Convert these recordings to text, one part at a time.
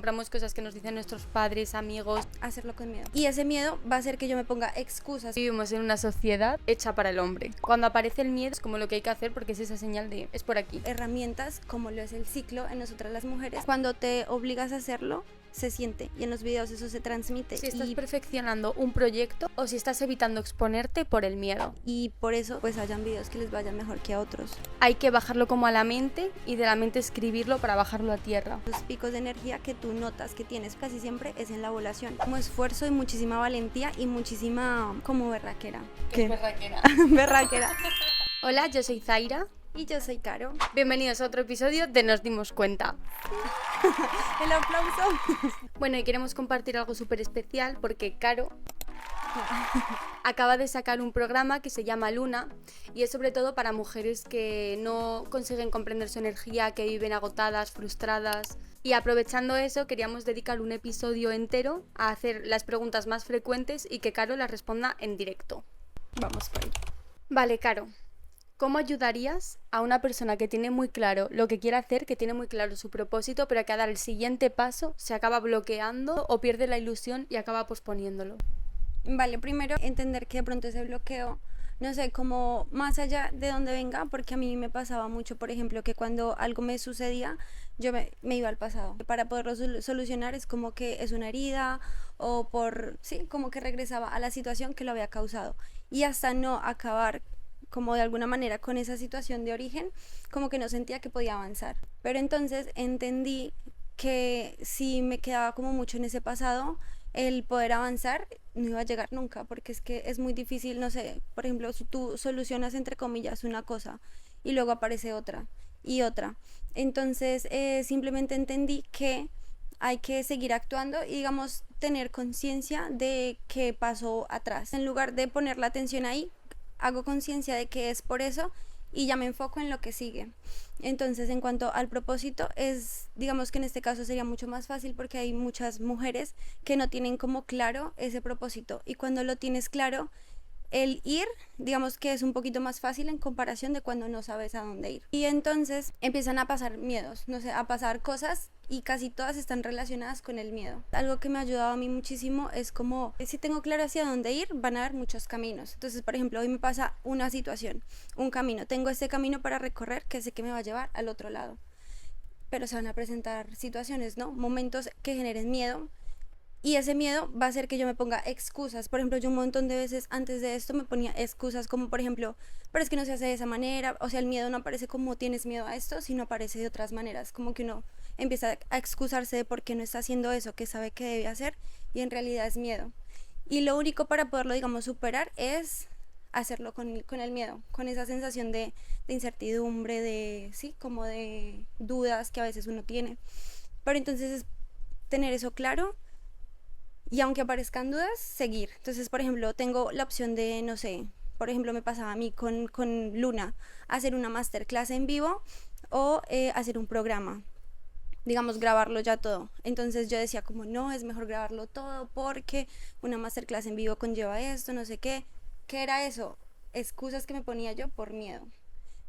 compramos cosas que nos dicen nuestros padres, amigos. Hacerlo con miedo. Y ese miedo va a hacer que yo me ponga excusas. Vivimos en una sociedad hecha para el hombre. Cuando aparece el miedo es como lo que hay que hacer porque es esa señal de es por aquí. Herramientas como lo es el ciclo en nosotras las mujeres. Cuando te obligas a hacerlo, se siente y en los videos eso se transmite. Si estás perfeccionando un proyecto o si estás evitando exponerte por el miedo. Y por eso pues hayan videos que les vayan mejor que a otros. Hay que bajarlo como a la mente y de la mente escribirlo para bajarlo a tierra. Los picos de energía que tú notas que tienes casi siempre es en la ovulación. Como esfuerzo y muchísima valentía y muchísima como berraquera. ¿Qué? Berraquera. Berraquera. Hola, yo soy Zaira. Y yo soy Caro. Bienvenidos a otro episodio de Nos Dimos Cuenta. El aplauso. Bueno, y queremos compartir algo súper especial porque Caro acaba de sacar un programa que se llama Luna y es sobre todo para mujeres que no consiguen comprender su energía, que viven agotadas, frustradas. Y aprovechando eso, queríamos dedicar un episodio entero a hacer las preguntas más frecuentes y que Caro las responda en directo. Vamos por ahí. Vale, Caro. ¿Cómo ayudarías a una persona que tiene muy claro lo que quiere hacer, que tiene muy claro su propósito, pero que a dar el siguiente paso se acaba bloqueando o pierde la ilusión y acaba posponiéndolo? Vale, primero entender que de pronto ese bloqueo, no sé, como más allá de donde venga, porque a mí me pasaba mucho, por ejemplo, que cuando algo me sucedía, yo me iba al pasado. Para poderlo solucionar es como que es una herida o sí, como que regresaba a la situación que lo había causado. Y hasta no acabar como de alguna manera con esa situación de origen, como que no sentía que podía avanzar. Pero entonces entendí que si me quedaba como mucho en ese pasado, el poder avanzar no iba a llegar nunca, porque es que es muy difícil, no sé, por ejemplo, si tú solucionas entre comillas una cosa y luego aparece otra y otra. Entonces simplemente entendí que hay que seguir actuando y digamos tener conciencia de qué pasó atrás. En lugar de poner la atención ahí, hago conciencia de que es por eso y ya me enfoco en lo que sigue. Entonces, en cuanto al propósito, digamos que en este caso sería mucho más fácil porque hay muchas mujeres que no tienen como claro ese propósito y cuando lo tienes claro, el ir, digamos que es un poquito más fácil en comparación de cuando no sabes a dónde ir. Y entonces empiezan a pasar miedos, no sé, a pasar cosas y casi todas están relacionadas con el miedo. Algo que me ha ayudado a mí muchísimo es como, si tengo claro hacia dónde ir, van a haber muchos caminos. Entonces, por ejemplo, hoy me pasa una situación, un camino. Tengo este camino para recorrer que sé que me va a llevar al otro lado. Pero se van a presentar situaciones, ¿no? Momentos que generen miedo. Y ese miedo va a hacer que yo me ponga excusas. Por ejemplo, yo un montón de veces antes de esto me ponía excusas como por ejemplo, pero es que no se hace de esa manera. O sea, el miedo no aparece como tienes miedo a esto, sino aparece de otras maneras. Como que uno empieza a excusarse de por qué no está haciendo eso que sabe que debe hacer y en realidad es miedo. Y lo único para poderlo, digamos, superar es hacerlo con el miedo, con esa sensación de incertidumbre, sí, como de dudas que a veces uno tiene. Pero entonces es tener eso claro. Y aunque aparezcan dudas, seguir. Entonces, por ejemplo, tengo la opción de, no sé, por ejemplo, me pasaba a mí con Luna, hacer una masterclass en vivo o hacer un programa, digamos, grabarlo ya todo. Entonces yo decía como, no, es mejor grabarlo todo porque una masterclass en vivo conlleva esto, no sé qué. ¿Qué era eso? Excusas que me ponía yo por miedo.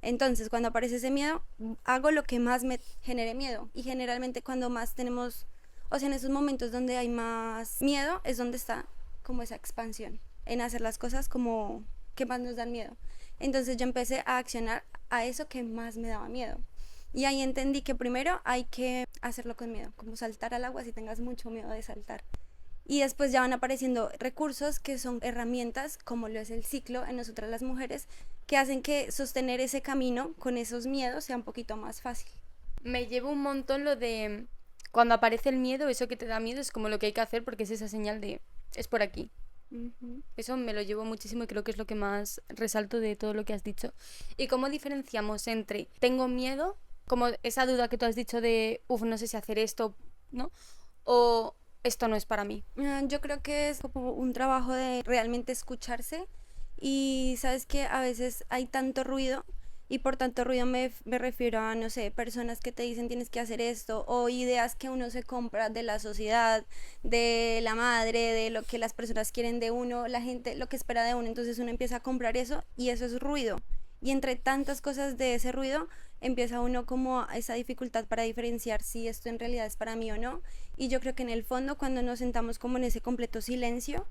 Entonces, cuando aparece ese miedo, hago lo que más me genere miedo. Y generalmente cuando más tenemos... O sea, en esos momentos donde hay más miedo es donde está como esa expansión, en hacer las cosas como que más nos dan miedo. Entonces yo empecé a accionar a eso que más me daba miedo. Y ahí entendí que primero hay que hacerlo con miedo, como saltar al agua si tengas mucho miedo de saltar. Y después ya van apareciendo recursos que son herramientas, como lo es el ciclo en nosotras las mujeres, que hacen que sostener ese camino con esos miedos sea un poquito más fácil. Me llevo un montón lo de... Cuando aparece el miedo, eso que te da miedo es como lo que hay que hacer porque es esa señal de es por aquí. Eso me lo llevo muchísimo y creo que es lo que más resalto de todo lo que has dicho. ¿Y cómo diferenciamos entre tengo miedo, como esa duda que tú has dicho de no sé si hacer esto, ¿no? O esto no es para mí? Yo creo que es como un trabajo de realmente escucharse y sabes que a veces hay tanto ruido y por tanto ruido me refiero a, no sé, personas que te dicen tienes que hacer esto o ideas que uno se compra de la sociedad, de la madre, de lo que las personas quieren de uno, la gente, lo que espera de uno, entonces uno empieza a comprar eso y eso es ruido. Y entre tantas cosas de ese ruido, empieza uno como a esa dificultad para diferenciar si esto en realidad es para mí o no. Y yo creo que en el fondo, cuando nos sentamos como en ese completo silencio,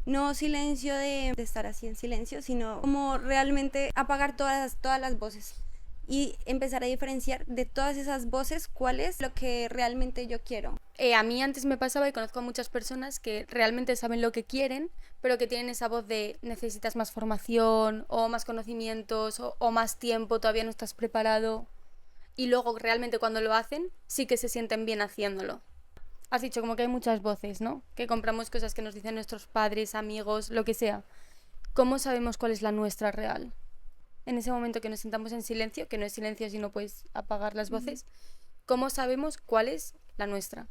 no silencio de estar así en silencio, sino como realmente apagar todas las voces y empezar a diferenciar de todas esas voces cuál es lo que realmente yo quiero. A mí antes me pasaba y conozco a muchas personas que realmente saben lo que quieren, pero que tienen esa voz de necesitas más formación o más conocimientos o más tiempo, todavía no estás preparado. Y luego realmente cuando lo hacen sí que se sienten bien haciéndolo. Has dicho como que hay muchas voces, ¿no? Que compramos cosas que nos dicen nuestros padres, amigos, lo que sea. ¿Cómo sabemos cuál es la nuestra real? En ese momento que nos sentamos en silencio, que no es silencio sino pues apagar las voces, ¿cómo sabemos cuál es la nuestra?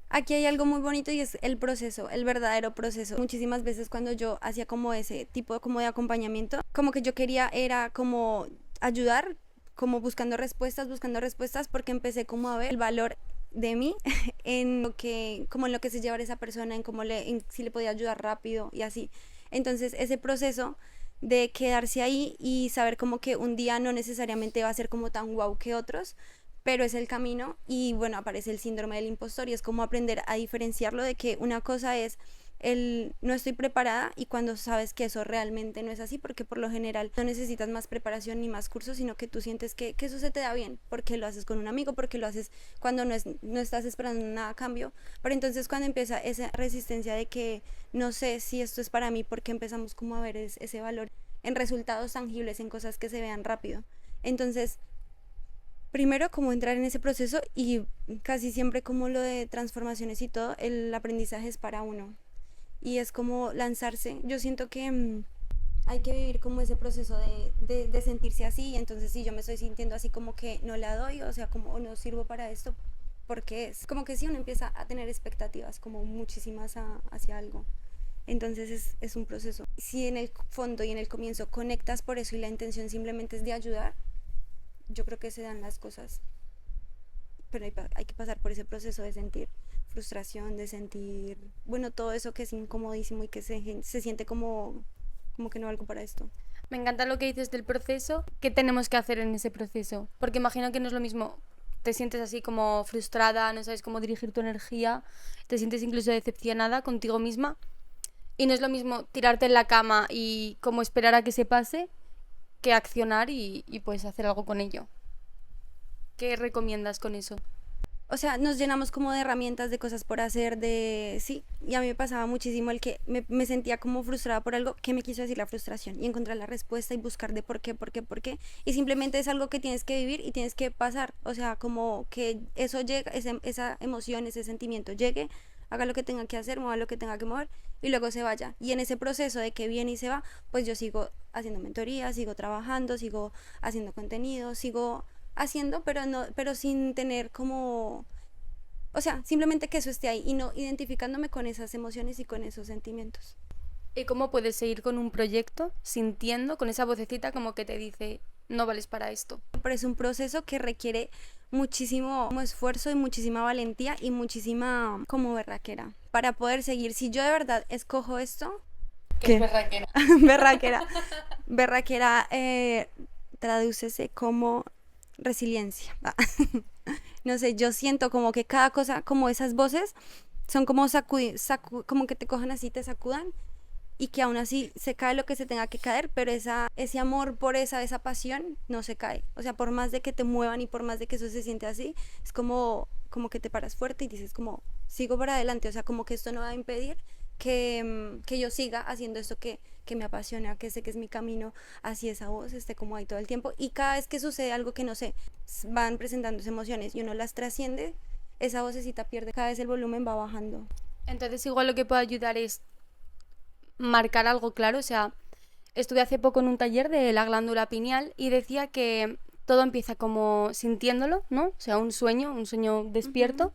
Aquí hay algo muy bonito y es el proceso, el verdadero proceso. Muchísimas veces cuando yo hacía como ese tipo como de acompañamiento, como que yo quería era como ayudar, como buscando respuestas, porque empecé como a ver el valor de mí en lo que, como en lo que se lleva esa persona, en si le podía ayudar rápido y así. Entonces ese proceso de quedarse ahí y saber como que un día no necesariamente va a ser como tan guau que otros, pero es el camino. Y bueno, aparece el síndrome del impostor y es como aprender a diferenciarlo de que una cosa es el no estoy preparada y cuando sabes que eso realmente no es así, porque por lo general no necesitas más preparación ni más cursos, sino que tú sientes que eso se te da bien, porque lo haces con un amigo, porque lo haces cuando no estás esperando nada a cambio. Pero entonces cuando empieza esa resistencia de que no sé si esto es para mí, porque empezamos como a ver ese valor en resultados tangibles, en cosas que se vean rápido. Entonces primero como entrar en ese proceso, y casi siempre como lo de transformaciones y todo, el aprendizaje es para uno y es como lanzarse. Yo siento que hay que vivir como ese proceso de sentirse así, y entonces si yo me estoy sintiendo así como que no la doy, o sea, como no sirvo para esto, porque es como que si uno empieza a tener expectativas como muchísimas hacia algo. Entonces es un proceso. Si en el fondo y en el comienzo conectas por eso y la intención simplemente es de ayudar, yo creo que se dan las cosas. Pero hay que pasar por ese proceso de sentir frustración, de sentir, bueno, todo eso que es incomodísimo y que se siente como que no valgo para esto. Me encanta lo que dices del proceso. ¿Qué tenemos que hacer en ese proceso? Porque imagino que no es lo mismo. Te sientes así como frustrada, no sabes cómo dirigir tu energía, te sientes incluso decepcionada contigo misma. Y no es lo mismo tirarte en la cama y como esperar a que se pase que accionar y pues hacer algo con ello. ¿Qué recomiendas con eso? O sea, nos llenamos como de herramientas, de cosas por hacer, sí, y a mí me pasaba muchísimo el que me sentía como frustrada por algo. ¿Qué me quiso decir la frustración? Y encontrar la respuesta y buscar de por qué, y simplemente es algo que tienes que vivir y tienes que pasar, o sea, como que eso llega, esa emoción, ese sentimiento llegue, haga lo que tenga que hacer, mueva lo que tenga que mover y luego se vaya. Y en ese proceso de que viene y se va, pues yo sigo haciendo mentorías, sigo trabajando, sigo haciendo contenido, sigo haciendo, pero no, pero sin tener como, o sea, simplemente que eso esté ahí y no identificándome con esas emociones y con esos sentimientos. ¿Y cómo puedes seguir con un proyecto sintiendo con esa vocecita como que te dice no vales para esto? Pero es un proceso que requiere muchísimo esfuerzo y muchísima valentía y muchísima como berraquera para poder seguir. Si yo de verdad escojo esto, ¿Qué es berraquera? berraquera, berraquera tradúcese como resiliencia. No sé, yo siento como que cada cosa, como esas voces, son como como que te cojan así, te sacudan, y que aún así se cae lo que se tenga que caer, pero ese amor por esa pasión no se cae. O sea, por más de que te muevan y por más de que eso se siente así, es como que te paras fuerte y dices como, sigo para adelante. O sea, como que esto no va a impedir que yo siga haciendo esto que me apasiona, que sé que es mi camino, así esa voz esté como ahí todo el tiempo. Y cada vez que sucede algo que no sé, van presentándose emociones y uno las trasciende, esa vocecita pierde, cada vez el volumen va bajando. Entonces igual lo que puede ayudar es marcar algo claro. O sea, estuve hace poco en un taller de la glándula pineal y decía que todo empieza como sintiéndolo, ¿no? O sea, un sueño despierto.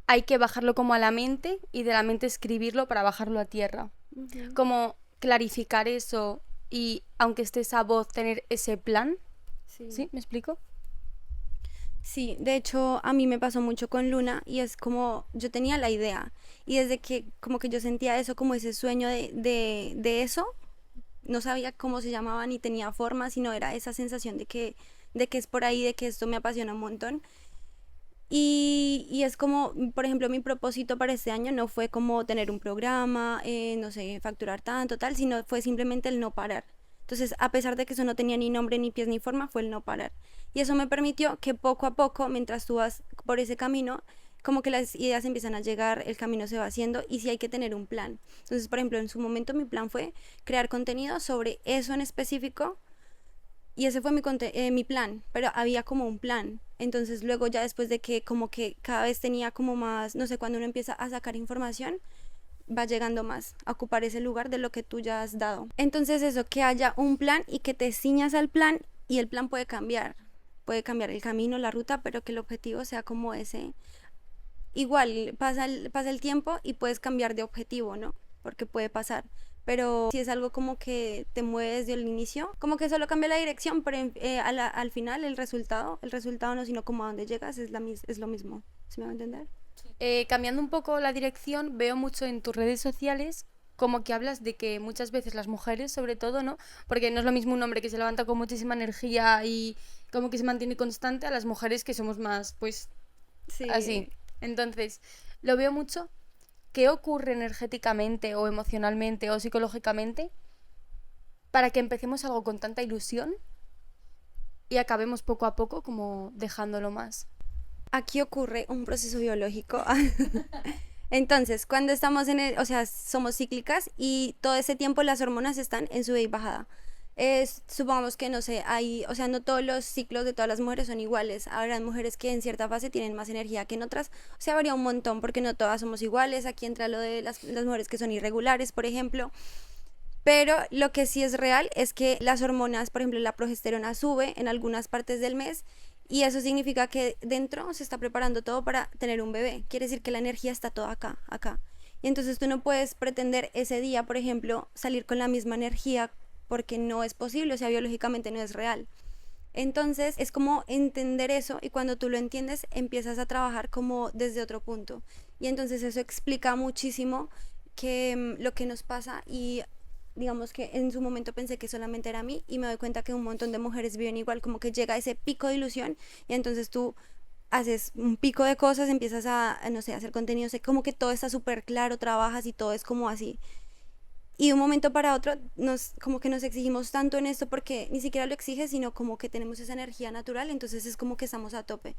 Hay que bajarlo como a la mente y de la mente escribirlo para bajarlo a tierra. Como clarificar eso y aunque esté esa voz, tener ese plan. ¿Sí? ¿Me explico? Sí, de hecho a mí me pasó mucho con Luna y es como yo tenía la idea y desde que como que yo sentía eso, como ese sueño de eso, no sabía cómo se llamaba ni tenía forma, sino era esa sensación de que es por ahí, de que esto me apasiona un montón. Y es como, por ejemplo, mi propósito para este año no fue como tener un programa, no sé, facturar tanto, tal, sino fue simplemente el no parar. Entonces, a pesar de que eso no tenía ni nombre, ni pies, ni forma, fue el no parar. Y eso me permitió que poco a poco, mientras tú vas por ese camino, como que las ideas empiezan a llegar, el camino se va haciendo y sí hay que tener un plan. Entonces, por ejemplo, en su momento mi plan fue crear contenido sobre eso en específico y ese fue mi plan, pero había como un plan. Entonces luego ya después de que como que cada vez tenía como más, no sé, cuando uno empieza a sacar información, va llegando más a ocupar ese lugar de lo que tú ya has dado. Entonces eso, que haya un plan y que te ciñas al plan y el plan puede cambiar el camino, la ruta, pero que el objetivo sea como ese. Igual pasa el tiempo y puedes cambiar de objetivo, ¿no? Porque puede pasar. Pero si es algo como que te mueve desde el inicio, como que solo cambia la dirección, pero al final el resultado no, sino como a dónde llegas es lo mismo. ¿Se me va a entender? Cambiando un poco la dirección, veo mucho en tus redes sociales como que hablas de que muchas veces las mujeres, sobre todo, ¿no? Porque no es lo mismo un hombre que se levanta con muchísima energía y como que se mantiene constante a las mujeres que somos más, pues, así. Sí. Entonces, lo veo mucho. ¿Qué ocurre energéticamente o emocionalmente o psicológicamente para que empecemos algo con tanta ilusión y acabemos poco a poco como dejándolo más? Aquí ocurre un proceso biológico. Entonces, cuando estamos o sea, somos cíclicas y todo ese tiempo las hormonas están en sube y bajada. Supongamos que no sé, o sea, no todos los ciclos de todas las mujeres son iguales. Habrá mujeres que en cierta fase tienen más energía que en otras. O sea, varía un montón porque no todas somos iguales. Aquí entra lo de las mujeres que son irregulares, por ejemplo. Pero lo que sí es real es que las hormonas, por ejemplo, la progesterona sube en algunas partes del mes y eso significa que dentro se está preparando todo para tener un bebé. Quiere decir que la energía está toda acá, acá. Y entonces tú no puedes pretender ese día, por ejemplo, salir con la misma energía porque no es posible, o sea, biológicamente no es real. Entonces es como entender eso y cuando tú lo entiendes empiezas a trabajar como desde otro punto. Y entonces eso explica muchísimo que lo que nos pasa y digamos que en su momento pensé que solamente era a mí y me doy cuenta que un montón de mujeres viven igual, como que llega ese pico de ilusión y entonces tú haces un pico de cosas, empiezas no sé, a hacer contenido, sé como que todo está súper claro, trabajas y todo es como así. Y de un momento para otro como que nos exigimos tanto en esto porque ni siquiera lo exige, sino como que tenemos esa energía natural, entonces es como que estamos a tope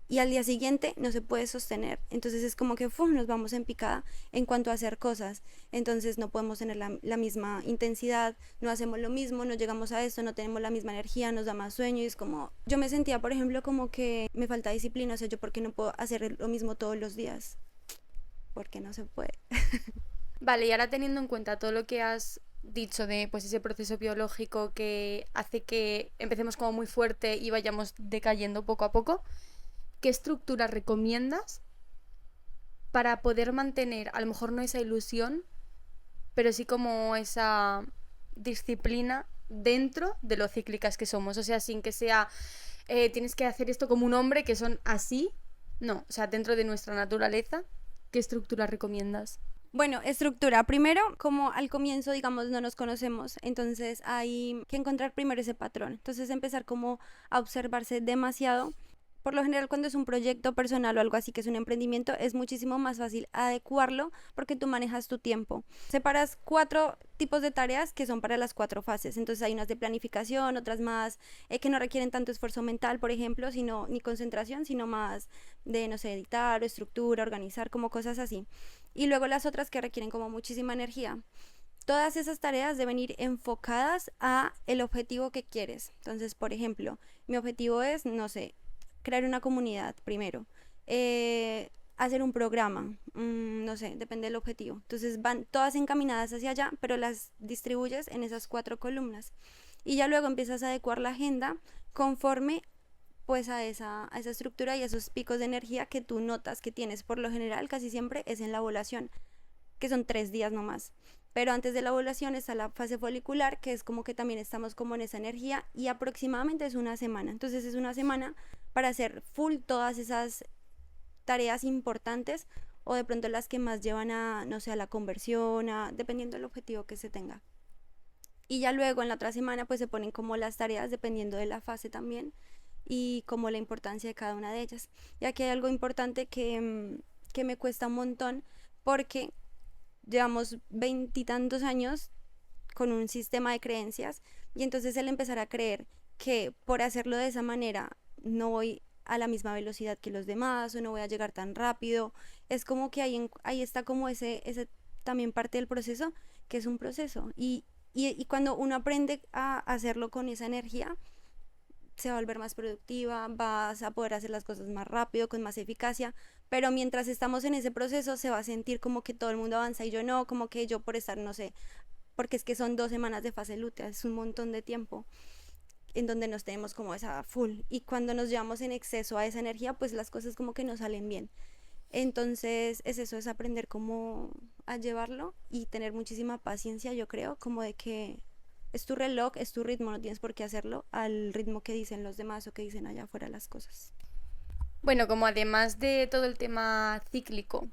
y al día siguiente no se puede sostener. Entonces es como que ¡fum! Nos vamos en picada en cuanto a hacer cosas. Entonces no podemos tener la misma intensidad, no hacemos lo mismo, no llegamos a esto, no tenemos la misma energía, nos da más sueño y es como, yo me sentía, por ejemplo, como que me falta disciplina, o sea, yo porque no puedo hacer lo mismo todos los días, porque no se puede. Vale, y ahora teniendo en cuenta todo lo que has dicho de pues ese proceso biológico que hace que empecemos como muy fuerte y vayamos decayendo poco a poco, ¿qué estructura recomiendas para poder mantener, a lo mejor no esa ilusión, pero sí como esa disciplina dentro de lo cíclicas que somos? O sea, sin que sea, tienes que hacer esto como un hombre, que son así. No, o sea, dentro de nuestra naturaleza, ¿qué estructura recomiendas? Bueno, estructura. Primero, como al comienzo, digamos, no nos conocemos, entonces hay que encontrar primero ese patrón. Entonces empezar como a observarse demasiado. Por lo general, cuando es un proyecto personal o algo así que es un emprendimiento, es muchísimo más fácil adecuarlo porque tú manejas tu tiempo. Separas 4 tipos de tareas que son para las 4 fases. Entonces hay unas de planificación, otras más que no requieren tanto esfuerzo mental, por ejemplo, sino ni concentración, sino más de, no sé, editar o estructura, organizar, como cosas así. Y luego las otras que requieren como muchísima energía. Todas esas tareas deben ir enfocadas a el objetivo que quieres. Entonces, por ejemplo, mi objetivo es, no sé, crear una comunidad primero, hacer un programa, no sé, depende del objetivo. Entonces van todas encaminadas hacia allá, pero las distribuyes en esas 4 columnas. Y ya luego empiezas a adecuar la agenda conforme pues a esa estructura y a esos picos de energía que tú notas que tienes. Por lo general, casi siempre es en la ovulación, que son 3 días nomás. Pero antes de la ovulación está la fase folicular, que es como que también estamos como en esa energía y aproximadamente es una semana. Entonces es una semana para hacer full todas esas tareas importantes o de pronto las que más llevan a, no sé, a la conversión, dependiendo del objetivo que se tenga. Y ya luego en la otra semana pues se ponen como las tareas dependiendo de la fase también y como la importancia de cada una de ellas. Y aquí hay algo importante que me cuesta un montón porque llevamos veintitantos años con un sistema de creencias y entonces el empezar a creer que por hacerlo de esa manera no voy a la misma velocidad que los demás o no voy a llegar tan rápido, es como que ahí está como ese también parte del proceso, que es un proceso y cuando uno aprende a hacerlo con esa energía, se va a volver más productiva, vas a poder hacer las cosas más rápido, con más eficacia, pero mientras estamos en ese proceso se va a sentir como que todo el mundo avanza y yo no, como que yo por estar, no sé, porque es que son 2 semanas de fase lútea, es un montón de tiempo en donde nos tenemos como esa full y cuando nos llevamos en exceso a esa energía, pues las cosas como que no salen bien. Entonces es eso, es aprender cómo a llevarlo y tener muchísima paciencia, yo creo, como de que es tu reloj, es tu ritmo, no tienes por qué hacerlo al ritmo que dicen los demás o que dicen allá afuera las cosas. Bueno, como además de todo el tema cíclico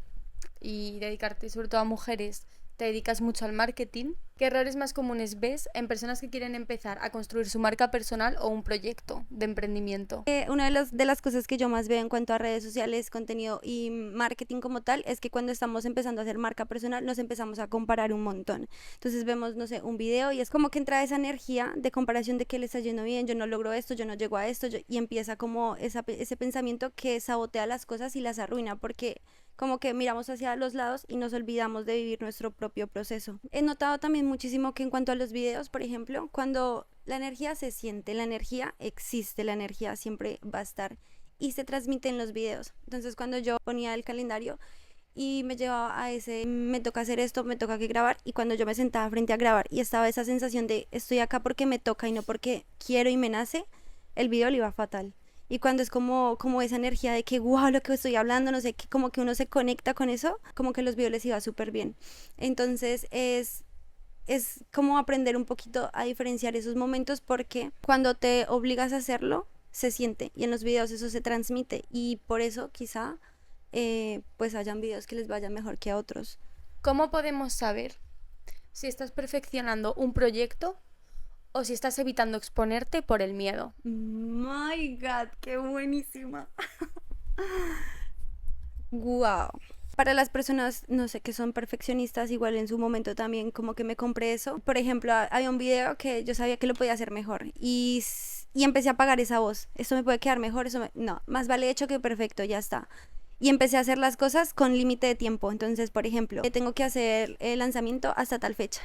y dedicarte sobre todo a mujeres, te dedicas mucho al marketing, ¿qué errores más comunes ves en personas que quieren empezar a construir su marca personal o un proyecto de emprendimiento? Una de las cosas que yo más veo en cuanto a redes sociales, contenido y marketing como tal, es que cuando estamos empezando a hacer marca personal nos empezamos a comparar un montón. Entonces vemos, no sé, un video y es como que entra esa energía de comparación de que le está yendo bien, yo no logro esto, yo no llego a esto, y empieza como ese pensamiento que sabotea las cosas y las arruina porque como que miramos hacia los lados y nos olvidamos de vivir nuestro propio proceso. He notado también muchísimo que en cuanto a los videos, por ejemplo, cuando la energía se siente, la energía existe, la energía siempre va a estar y se transmite en los videos. Entonces cuando yo ponía el calendario y me llevaba a ese, me toca hacer esto, me toca que grabar, y cuando yo me sentaba frente a grabar y estaba esa sensación de estoy acá porque me toca y no porque quiero y me nace, el video le iba fatal. Y cuando es como esa energía de que wow, lo que estoy hablando, no sé, que como que uno se conecta con eso, como que los videos les iba súper bien. Entonces es como aprender un poquito a diferenciar esos momentos porque cuando te obligas a hacerlo, se siente y en los videos eso se transmite y por eso quizá pues hayan videos que les vayan mejor que a otros. ¿Cómo podemos saber si estás perfeccionando un proyecto o si estás evitando exponerte por el miedo? My God, qué buenísima. Wow. Para las personas, no sé, que son perfeccionistas, igual en su momento también como que me compré eso. Por ejemplo, había un video que yo sabía que lo podía hacer mejor y empecé a apagar esa voz. Esto me puede quedar mejor, no, más vale hecho que perfecto, ya está. Y empecé a hacer las cosas con límite de tiempo. Entonces, por ejemplo, tengo que hacer el lanzamiento hasta tal fecha.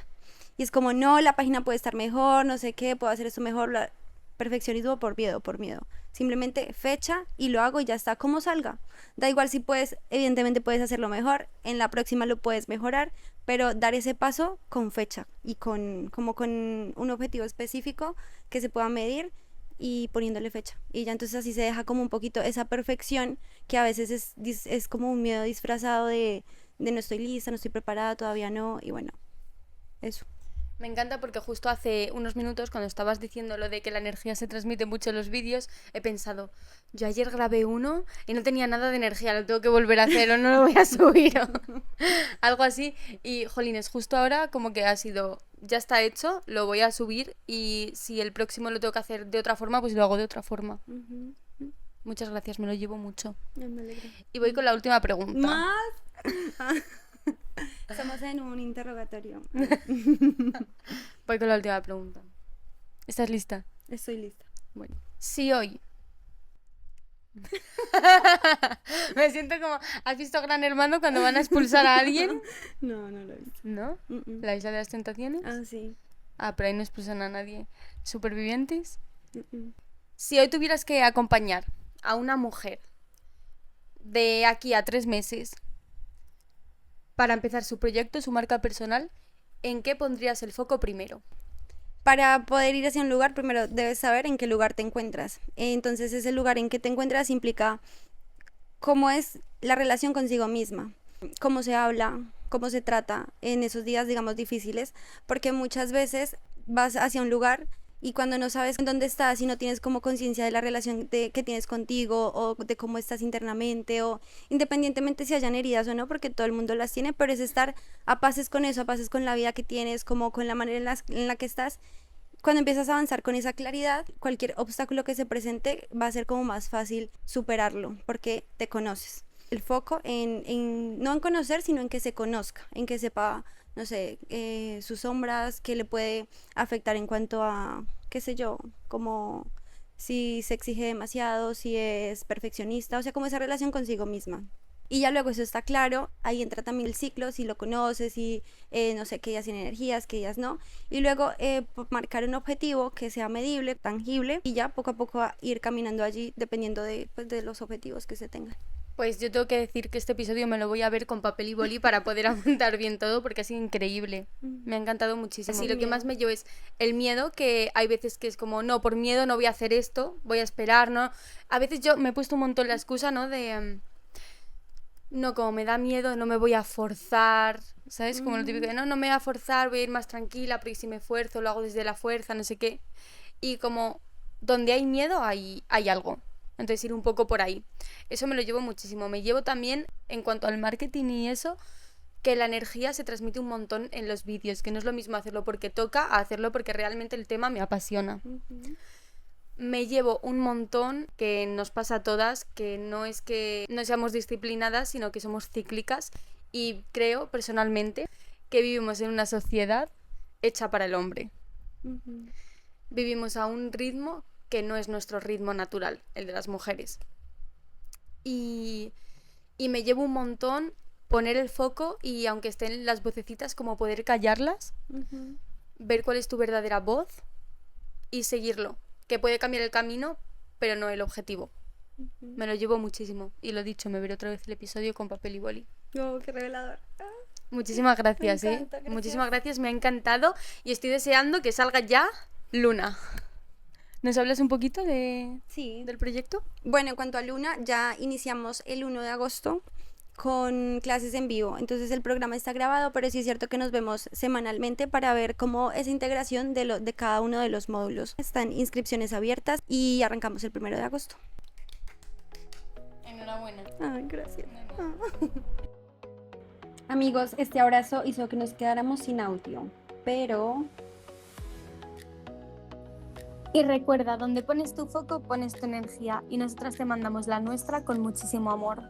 Y es como, no, la página puede estar mejor, no sé qué, puedo hacer esto mejor. Perfeccionismo por miedo, por miedo. Simplemente fecha y lo hago y ya está, como salga. Da igual si puedes, evidentemente puedes hacerlo mejor, en la próxima lo puedes mejorar, pero dar ese paso con fecha y como con un objetivo específico que se pueda medir y poniéndole fecha. Y ya entonces así se deja como un poquito esa perfección que a veces es como un miedo disfrazado de no estoy lista, no estoy preparada, todavía no, y bueno, eso. Me encanta porque justo hace unos minutos cuando estabas diciendo lo de que la energía se transmite mucho en los vídeos, he pensado, yo ayer grabé uno y no tenía nada de energía, lo tengo que volver a hacer o no lo voy a subir o algo así. Y jolines, justo ahora como que ha sido, ya está hecho, lo voy a subir y si el próximo lo tengo que hacer de otra forma, pues lo hago de otra forma. Uh-huh. Muchas gracias, me lo llevo mucho. Ya me alegro. Y voy con la última pregunta. ¿Más? Estamos en un interrogatorio. Voy con la última pregunta. ¿Estás lista? Estoy lista. Bueno, si hoy... Me siento como... ¿Has visto Gran Hermano cuando van a expulsar a alguien? No, no lo he visto. ¿No? Uh-uh. ¿La Isla de las Tentaciones? Ah, sí. Ah, pero ahí no expulsan a nadie. ¿Supervivientes? Uh-uh. Si hoy tuvieras que acompañar a una mujer de aquí a 3 meses para empezar su proyecto, su marca personal, ¿en qué pondrías el foco primero? Para poder ir hacia un lugar, primero debes saber en qué lugar te encuentras. Entonces, ese lugar en que te encuentras implica cómo es la relación consigo misma, cómo se habla, cómo se trata en esos días, digamos, difíciles, porque muchas veces vas hacia un lugar Y cuando no sabes en dónde estás y no tienes como conciencia de la relación que tienes contigo o de cómo estás internamente o independientemente si hayan heridas o no, porque todo el mundo las tiene, pero es estar a paces con eso, a paces con la vida que tienes, como con la manera en la que estás. Cuando empiezas a avanzar con esa claridad, cualquier obstáculo que se presente va a ser como más fácil superarlo porque te conoces. El foco no en conocer, sino en que se conozca, en que sepa, no sé, sus sombras, qué le puede afectar en cuanto a, qué sé yo, como si se exige demasiado, si es perfeccionista, o sea, como esa relación consigo misma. Y ya luego eso está claro, ahí entra también el ciclo, si lo conoces, si no sé, qué días tienen energías, qué días no. Y luego marcar un objetivo que sea medible, tangible, y ya poco a poco ir caminando allí dependiendo de, pues, de los objetivos que se tengan. Pues yo tengo que decir que este episodio me lo voy a ver con papel y boli para poder apuntar bien todo porque ha sido increíble. Me ha encantado muchísimo. Sí, lo que más me llevo es el miedo, que hay veces que es como, no, por miedo no voy a hacer esto, voy a esperar, ¿no? A veces yo me he puesto un montón la excusa, ¿no? De, no, como me da miedo, no me voy a forzar, ¿sabes? Como lo típico de, no, no me voy a forzar, voy a ir más tranquila porque si me esfuerzo lo hago desde la fuerza, no sé qué. Y como donde hay miedo hay algo. Entonces ir un poco por ahí. Eso me lo llevo muchísimo. Me llevo también, en cuanto al marketing y eso, que la energía se transmite un montón en los vídeos, que no es lo mismo hacerlo porque toca a hacerlo porque realmente el tema me apasiona. Me llevo un montón que nos pasa a todas, que no es que no seamos disciplinadas, sino que somos cíclicas y creo personalmente que vivimos en una sociedad hecha para el hombre. Vivimos a un ritmo que no es nuestro ritmo natural, el de las mujeres. Y me llevo un montón poner el foco y aunque estén las vocecitas, como poder callarlas, ver cuál es tu verdadera voz y seguirlo. Que puede cambiar el camino, pero no el objetivo. Me lo llevo muchísimo. Y lo dicho, me veré otra vez el episodio con papel y boli. Oh, qué revelador. Muchísimas gracias, Me encanta, gracias. Muchísimas gracias, me ha encantado y estoy deseando que salga ya Luna. ¿Nos hablas un poquito del proyecto? Bueno, en cuanto a Luna, ya iniciamos el 1 de agosto con clases en vivo. Entonces el programa está grabado, pero sí es cierto que nos vemos semanalmente para ver cómo esa integración de cada uno de los módulos. Están inscripciones abiertas y arrancamos el 1 de agosto. Enhorabuena. Ay, gracias. Amigos, este abrazo hizo que nos quedáramos sin audio, pero... Y recuerda, donde pones tu foco, pones tu energía y nosotras te mandamos la nuestra con muchísimo amor.